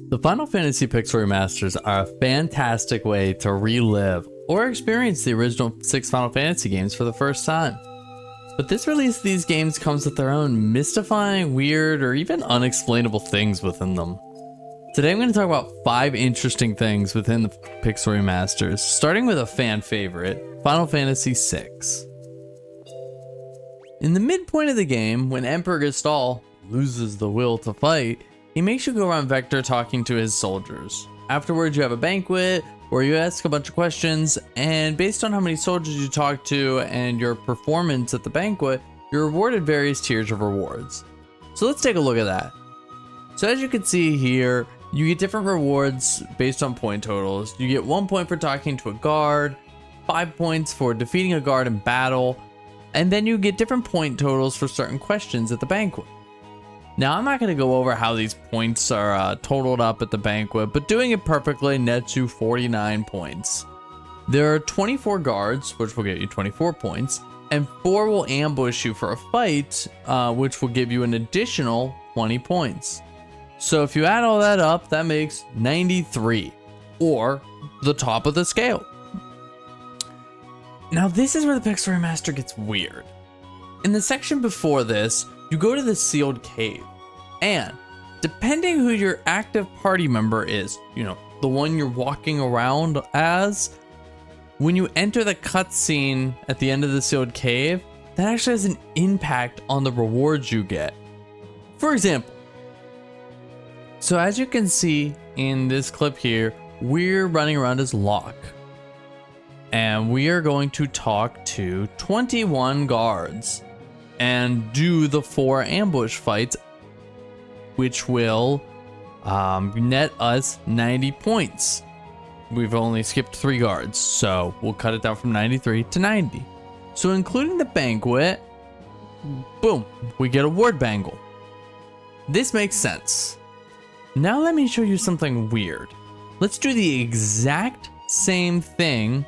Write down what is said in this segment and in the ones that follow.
The Final Fantasy Pixel Remasters are a fantastic way to relive or experience the original 6 Final Fantasy games for the first time. But this release of these games comes with their own mystifying, weird, or even unexplainable things within them. Today I'm going to talk about 5 interesting things within the Pixel Remasters, starting with a fan favorite, Final Fantasy VI. In the midpoint of the game, when Emperor Gestahl loses the will to fight, he makes you go around Vector talking to his soldiers. Afterwards, you have a banquet where you ask a bunch of questions, and based on how many soldiers you talk to and your performance at the banquet, you're rewarded various tiers of rewards. So let's take a look at that. So as you can see here, you get different rewards based on point totals. You get 1 point for talking to a guard, 5 points for defeating a guard in battle, and then you get different point totals for certain questions at the banquet. Now, I'm not going to go over how these points are totaled up at the banquet, but doing it perfectly nets you 49 points. There are 24 guards, which will get you 24 points, and 4 will ambush you for a fight, which will give you an additional 20 points. So if you add all that up, that makes 93, or the top of the scale. Now, this is where the Pixel Remaster gets weird. In the section before this, you go to the sealed cave, and depending who your active party member is, the one you're walking around as, when you enter the cutscene at the end of the sealed cave, that actually has an impact on the rewards you get. For example, so as you can see in this clip here, we're running around as Locke, and we are going to talk to 21 guards and do the 4 ambush fights, which will net us 90 points. We've only skipped 3 guards, so we'll cut it down from 93 to 90. So including the banquet, boom, we get a ward bangle. This makes sense. Now let me show you something weird. Let's do the exact same thing,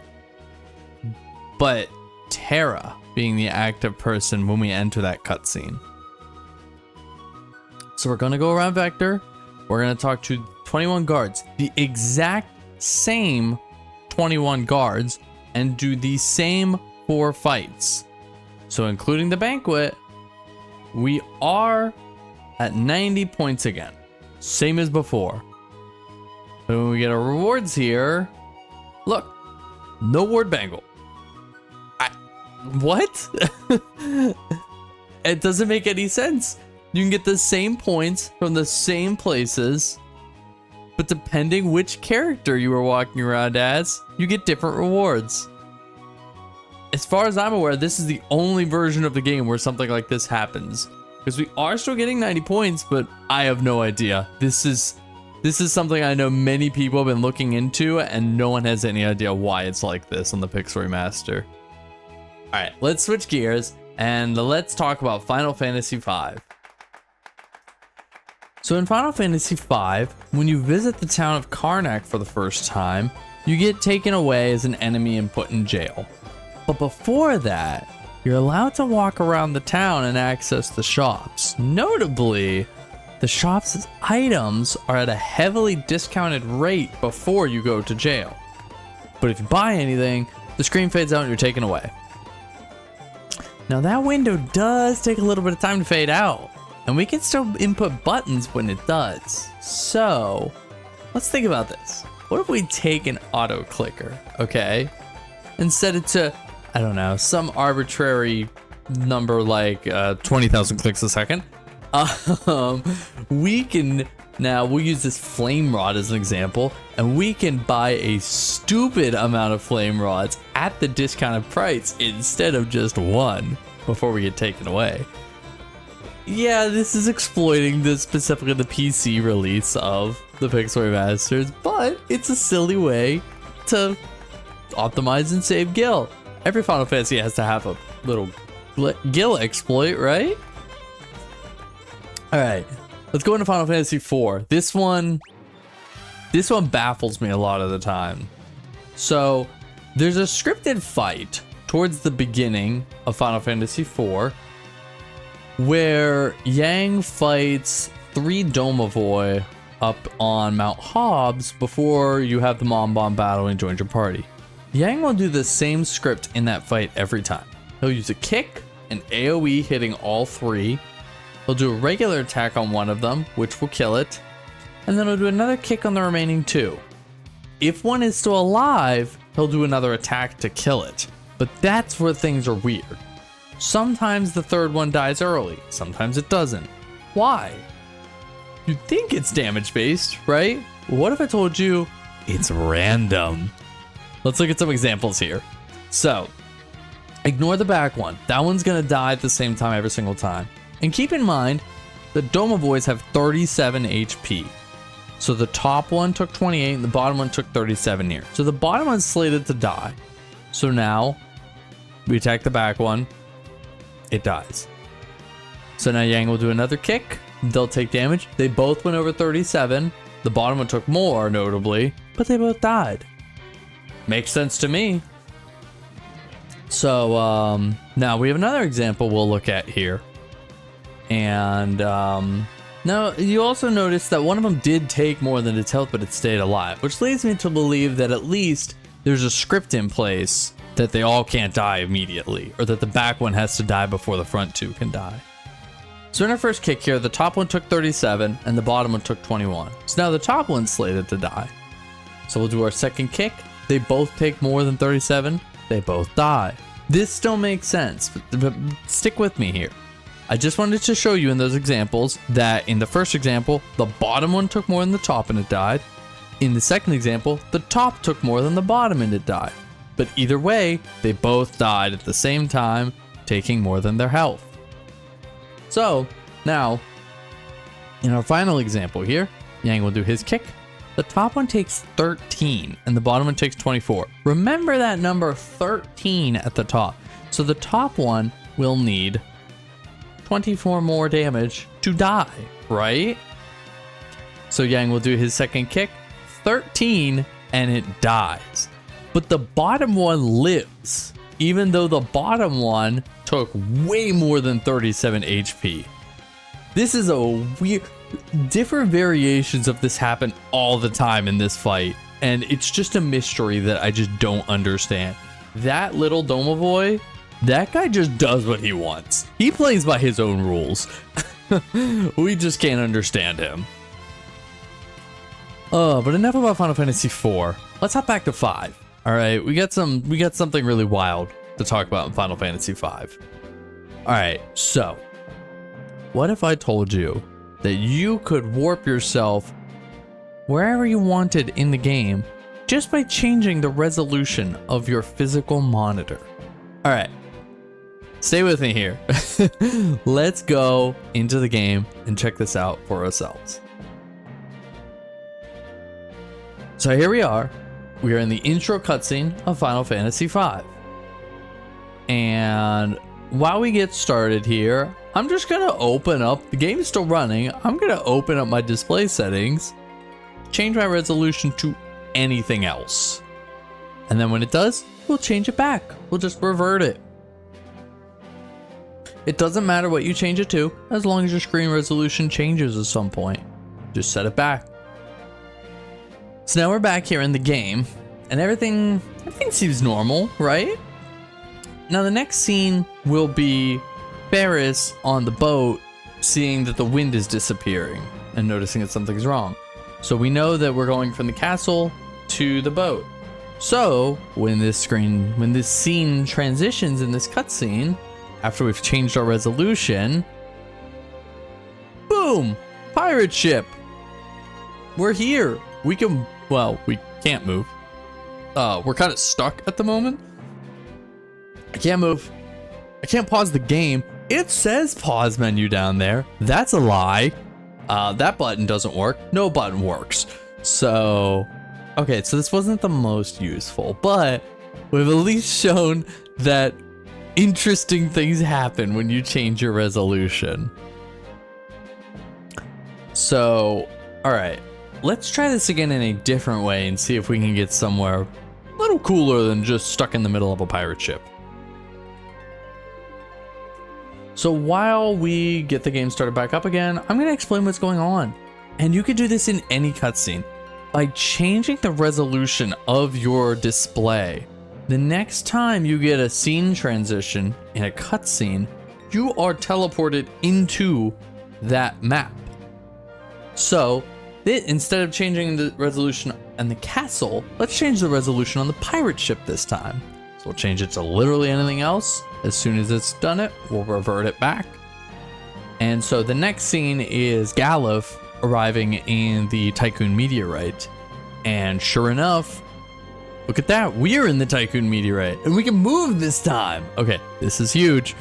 but Terra being the active person when we enter that cutscene. So we're gonna go around Vector, we're gonna talk to 21 guards, the exact same 21 guards, and do the same 4 fights. So including the banquet, we are at 90 points again, same as before. But when we get our rewards here, look, no ward bangle. What? It doesn't make any sense. You can get the same points from the same places, but depending which character you are walking around as, you get different rewards. As far as I'm aware, this is the only version of the game where something like this happens, because we are still getting 90 points, but I have no idea. This is something I know many people have been looking into, and no one has any idea why it's like this on the Pixel Remaster. Alright, let's switch gears and let's talk about Final Fantasy V. So in Final Fantasy V, when you visit the town of Karnak for the first time, you get taken away as an enemy and put in jail. But before that, you're allowed to walk around the town and access the shops. Notably, the shops' items are at a heavily discounted rate before you go to jail. But if you buy anything, the screen fades out and you're taken away. Now that window does take a little bit of time to fade out, and we can still input buttons when it does. So let's think about this. What if we take an auto clicker, okay, and set it to, I don't know, some arbitrary number like 20,000 clicks a second? We'll use this flame rod as an example, and we can buy a stupid amount of flame rods at the discounted price instead of just 1 before we get taken away. Yeah, this is exploiting specifically the PC release of the Pixel Remasters, but it's a silly way to optimize and save gil. Every Final Fantasy has to have a little gil exploit, right? Alright. Let's go into Final Fantasy IV. This one baffles me a lot of the time. So there's a scripted fight towards the beginning of Final Fantasy IV where Yang fights 3 Domovoi up on Mount Hobbs before you have the Mom Bomb battle and join your party. Yang will do the same script in that fight every time. He'll use a kick, an AoE hitting all 3. He'll do a regular attack on one of them, which will kill it. And then he'll do another kick on the remaining 2. If one is still alive, he'll do another attack to kill it. But that's where things are weird. Sometimes the third one dies early, sometimes it doesn't. Why? You'd think it's damage based, right? What if I told you it's random? Let's look at some examples here. So, ignore the back one. That one's gonna die at the same time every single time. And keep in mind, the Domovoys have 37 HP. So the top one took 28 and the bottom one took 37 here. So the bottom one's slated to die. So now, we attack the back one, it dies. So now Yang will do another kick, they'll take damage. They both went over 37. The bottom one took more, notably, but they both died. Makes sense to me. So now we have another example we'll look at here. And now you also notice that one of them did take more than its health, but it stayed alive, which leads me to believe that at least there's a script in place that they all can't die immediately, or that the back one has to die before the front 2 can die. So in our first kick here, the top one took 37 and the bottom one took 21. So now the top one's slated to die. So we'll do our second kick. They both take more than 37. They both die. This still makes sense, but stick with me here. I just wanted to show you in those examples that in the first example, the bottom one took more than the top and it died. In the second example, the top took more than the bottom and it died. But either way, they both died at the same time, taking more than their health. So now, in our final example here, Yang will do his kick. The top one takes 13 and the bottom one takes 24. Remember that number 13 at the top. So the top one will need 24 more damage to die, right? So Yang will do his second kick, 13, and it dies. But the bottom one lives, even though the bottom one took way more than 37 HP. This is a weird... Different variations of this happen all the time in this fight, and it's just a mystery that I just don't understand. That little Domovoy, that guy just does what he wants. He plays by his own rules. We just can't understand him. But enough about Final Fantasy IV. Let's hop back to 5. All right, we got something really wild to talk about in Final Fantasy V. All right, so what if I told you that you could warp yourself wherever you wanted in the game just by changing the resolution of your physical monitor? All right, stay with me here. Let's go into the game and check this out for ourselves. So here we are. We are in the intro cutscene of Final Fantasy V. And while we get started here, I'm just gonna open up, the game's still running, I'm gonna open up my display settings, change my resolution to anything else. And then when it does, we'll change it back. We'll just revert it. It doesn't matter what you change it to, as long as your screen resolution changes at some point. Just set it back. So now we're back here in the game, and everything seems normal, right? Now the next scene will be Ferris on the boat, seeing that the wind is disappearing and noticing that something's wrong. So we know that we're going from the castle to the boat. So when this scene transitions in this cutscene, after we've changed our resolution, boom, pirate ship. We're here. We can't move. We're kind of stuck at the moment. I can't move. I can't pause the game. It says pause menu down there. That's a lie. That button doesn't work. No button works. So, okay, so this wasn't the most useful, but we've at least shown that interesting things happen when you change your resolution. So, all right, let's try this again in a different way and see if we can get somewhere a little cooler than just stuck in the middle of a pirate ship. So while we get the game started back up again, I'm going to explain what's going on. And you could do this in any cutscene. By changing the resolution of your display, the next time you get a scene transition in a cutscene, you are teleported into that map. So instead of changing the resolution on the castle, let's change the resolution on the pirate ship this time. So we'll change it to literally anything else. As soon as it's done it, we'll revert it back. And so the next scene is Galuf arriving in the Tycoon Meteorite. And sure enough, look at that, we're in the Tycoon Meteorite and we can move this time. Okay, this is huge.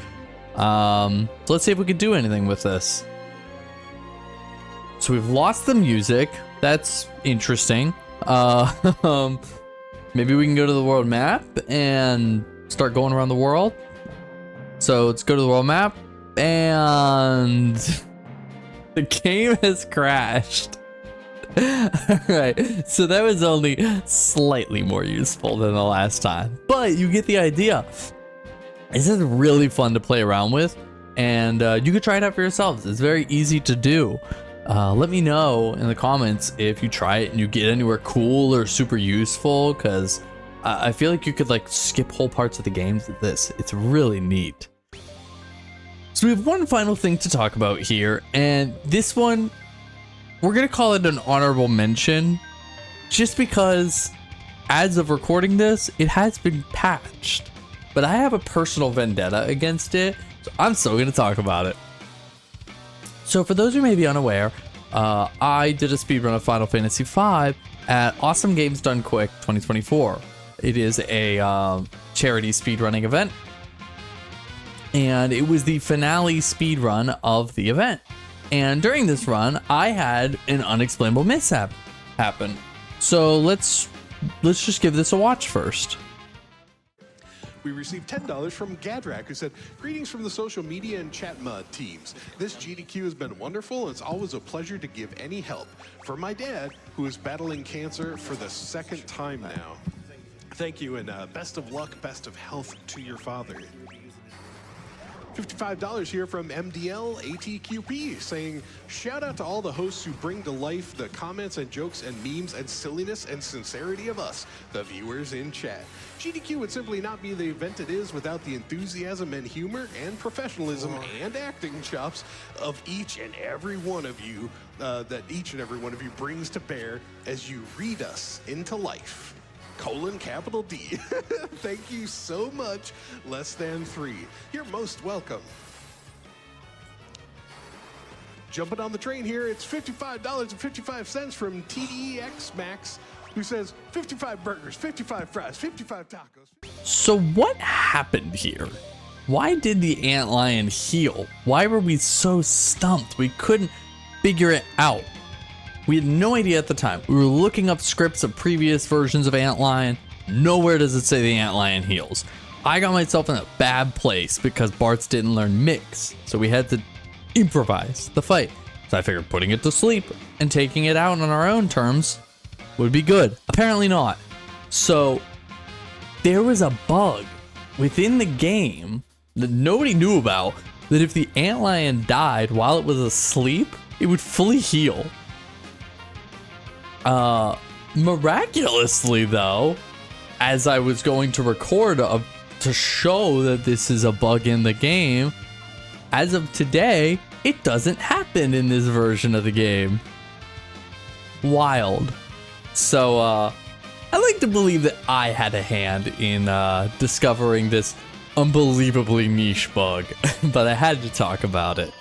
So let's see if we can do anything with this. So we've lost the music. That's interesting. Maybe we can go to the world map and start going around the world. So let's go to the world map and the game has crashed. Alright, so that was only slightly more useful than the last time, but you get the idea. This is really fun to play around with, and you could try it out for yourselves. It's very easy to do. Let me know in the comments if you try it and you get anywhere cool or super useful, because I feel like you could like skip whole parts of the games with this. It's really neat. So we have one final thing to talk about here, and this one, we're gonna call it an honorable mention, just because as of recording this, it has been patched, but I have a personal vendetta against it, so I'm still gonna talk about it. So for those who may be unaware, I did a speedrun of Final Fantasy V at Awesome Games Done Quick 2024. It is a charity speedrunning event, and it was the finale speedrun of the event. And during this run, I had an unexplainable mishap happen. So let's just give this a watch first. We received $10 from Gadrak, who said, "Greetings from the social media and chat mud teams. This GDQ has been wonderful, and it's always a pleasure to give any help. For my dad, who is battling cancer for the second time now. Thank you, and best of luck, best of health to your father." $55 here from MDL ATQP saying, "Shout out to all the hosts who bring to life the comments and jokes and memes and silliness and sincerity of us, the viewers in chat. GDQ would simply not be the event it is without the enthusiasm and humor and professionalism and acting chops of each and every one of you that each and every one of you brings to bear as you read us into life. Capital D. Thank you so much, less than 3. You're most welcome." Jumping on the train here, it's $55.55 from TDEX Max, who says 55 burgers, 55 fries, 55 tacos. So what happened here? Why did the antlion heal? Why were we so stumped? We couldn't figure it out. We had no idea at the time. We were looking up scripts of previous versions of antlion. Nowhere does it say the antlion heals. I got myself in a bad place because Bartz didn't learn mix, so we had to improvise the fight. So I figured putting it to sleep and taking it out on our own terms would be good. Apparently not. So there was a bug within the game that nobody knew about, that if the antlion died while it was asleep, it would fully heal. Miraculously though, as I was going to record to show that this is a bug in the game, as of today, it doesn't happen in this version of the game. Wild. So, I like to believe that I had a hand in discovering this unbelievably niche bug, but I had to talk about it.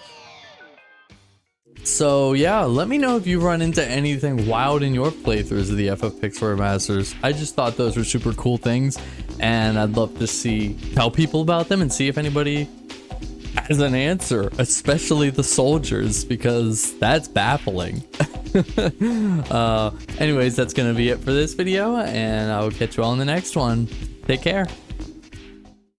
So yeah, let me know if you run into anything wild in your playthroughs of the FF Pixel Remasters. I just thought those were super cool things, and I'd love to tell people about them and see if anybody has an answer, especially the soldiers, because that's baffling. Anyways, that's gonna be it for this video, and I will catch you all in the next one. Take care.